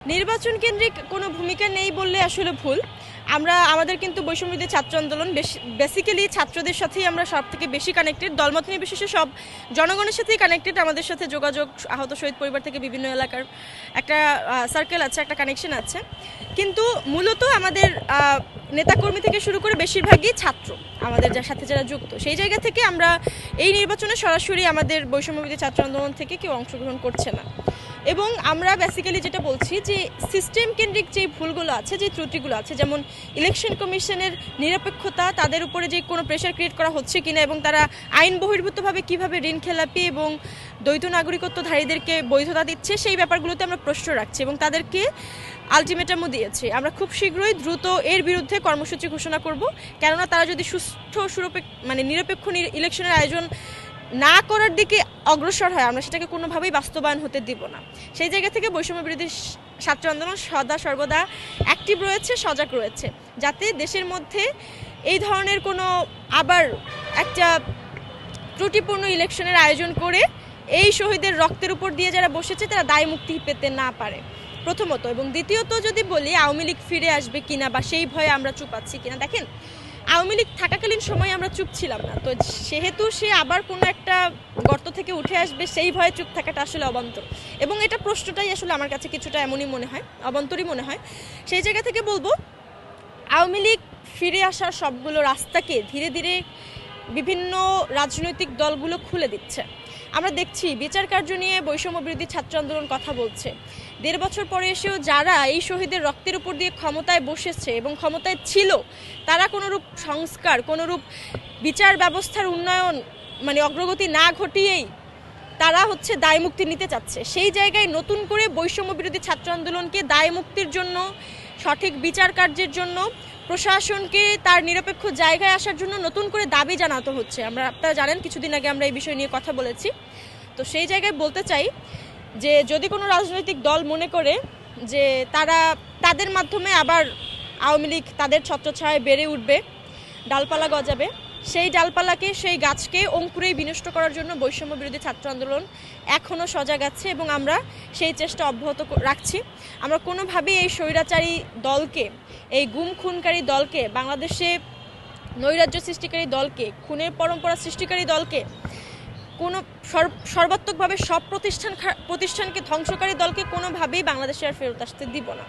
নির্বাচন কেন্দ্রিক কোনো ভূমিকা নেই বললে আসলে ভুল। আমরা আমাদের কিন্তু বৈষম্যবিরোধী ছাত্র আন্দোলন বেসিক্যালি ছাত্রদের সাথেই আমরা সবথেকে বেশি কানেক্টেড, দলমত নির্বিশেষে সব জনগণের সাথেই কানেক্টেড। আমাদের সাথে যোগাযোগ আহত শহীদ পরিবার থেকে বিভিন্ন এলাকার একটা সার্কেল আছে, একটা কানেকশন আছে। কিন্তু মূলত আমাদের নেতাকর্মী থেকে শুরু করে বেশিরভাগই ছাত্র আমাদের সাথে যারা যুক্ত, সেই জায়গা থেকে আমরা এই নির্বাচনে সরাসরি আমাদের বৈষম্যবিরোধী ছাত্র আন্দোলন থেকে কেউ অংশগ্রহণ করছে না। এবং আমরা বেসিক্যালি যেটা বলছি যে সিস্টেম কেন্দ্রিক যে ভুলগুলো আছে, যে ত্রুটিগুলো আছে, যেমন ইলেকশন কমিশনের নিরপেক্ষতা, তাদের উপরে যে কোনো প্রেশার ক্রিয়েট করা হচ্ছে কিনা এবং তারা আইন বহির্ভূতভাবে কীভাবে ঋণ খেলাপি এবং দ্বৈত নাগরিকত্বধারীদেরকে বৈধতা দিচ্ছে, সেই ব্যাপারগুলোতে আমরা প্রশ্ন রাখছি এবং তাদেরকে আলটিমেটামও দিয়েছে। আমরা খুব শীঘ্রই দ্রুত এর বিরুদ্ধে কর্মসূচি ঘোষণা করব, কেননা তারা যদি সুষ্ঠু নিরপেক্ষ ইলেকশনের আয়োজন না করার দিকে অগ্রসর হয়, আমরা সেটাকে কোনোভাবেই বাস্তবায়ন হতে দিব না। সেই জায়গা থেকে বৈষম্য বিরোধী ছাত্র আন্দোলন সর্বদা অ্যাক্টিভ রয়েছে, সজাগ রয়েছে, যাতে দেশের মধ্যে এই ধরনের কোনো আবার একটা ত্রুটিপূর্ণ ইলেকশনের আয়োজন করে এই শহীদের রক্তের উপর দিয়ে যারা বসেছে তারা দায় মুক্তি পেতে না পারে, প্রথমত। এবং দ্বিতীয়ত যদি বলি আওয়ামী লীগ ফিরে আসবে কিনা বা সেই ভয়ে আমরা চুপ আছি কিনা, দেখেন আওয়ামী লীগ থাকাকালীন সময় আমরা চুপ ছিলাম না, তো সেহেতু সে আবার কোনো একটা গর্ত থেকে উঠে আসবে সেই ভয়ে চুপ থাকাটা আসলে অবান্তর। এবং এটা প্রশ্নটাই আসলে আমার কাছে কিছুটা এমনই মনে হয়, অবান্তরই মনে হয়। সেই জায়গা থেকে বলবো আওয়ামী লীগ ফিরে আসার সবগুলো রাস্তাকে ধীরে ধীরে বিভিন্ন রাজনৈতিক দলগুলো খুলে দিচ্ছে। আমরা দেখছি বিচার কার্য নিয়ে বৈষম্য বিরোধী ছাত্র আন্দোলন কথা বলছে। ১.৫ বছর পরে এসেও যারা এই শহীদের রক্তের উপর দিয়ে ক্ষমতায় বসেছে এবং ক্ষমতায় ছিল, তারা কোনোরূপ সংস্কার, কোনোরূপ বিচার ব্যবস্থার উন্নয়ন অগ্রগতি না ঘটিয়েই তারা দায় মুক্তি নিতে চাচ্ছে। সেই জায়গায় নতুন করে বৈষম্য বিরোধী ছাত্র আন্দোলনকে দায় মুক্তির জন্য, সঠিক বিচার কার্যের জন্য, প্রশাসনকে তার নিরপেক্ষ জায়গায় আসার জন্য নতুন করে দাবি জানাতে হচ্ছে। আপনারা জানেন কিছুদিন আগে আমরা এই বিষয় নিয়ে কথা বলেছি। তো সেই জায়গায় বলতে চাই যে যদি কোনো রাজনৈতিক দল মনে করে যে তাদের মাধ্যমে আবার আওয়ামী লীগ তাদের ছত্রছায়ায় বেড়ে উঠবে, ডালপালা গজাবে, সেই ডালপালাকে, সেই গাছকে অঙ্কুরেই বিনষ্ট করার জন্য বৈষম্য বিরোধী ছাত্র আন্দোলন এখনও সজাগ আছে এবং আমরা সেই চেষ্টা অব্যাহত রাখছি। আমরা কোনোভাবেই এই স্বৈরাচারী দলকে, এই গুম খুনকারী দলকে, বাংলাদেশে নৈরাজ্য সৃষ্টিকারী দলকে, খুনের পরম্পরা সৃষ্টিকারী দলকে, কোনো সর্বাত্মকভাবে সব প্রতিষ্ঠানকে ধ্বংসকারী দলকে কোনোভাবেই বাংলাদেশে আর ফেরত আসতে দিব না।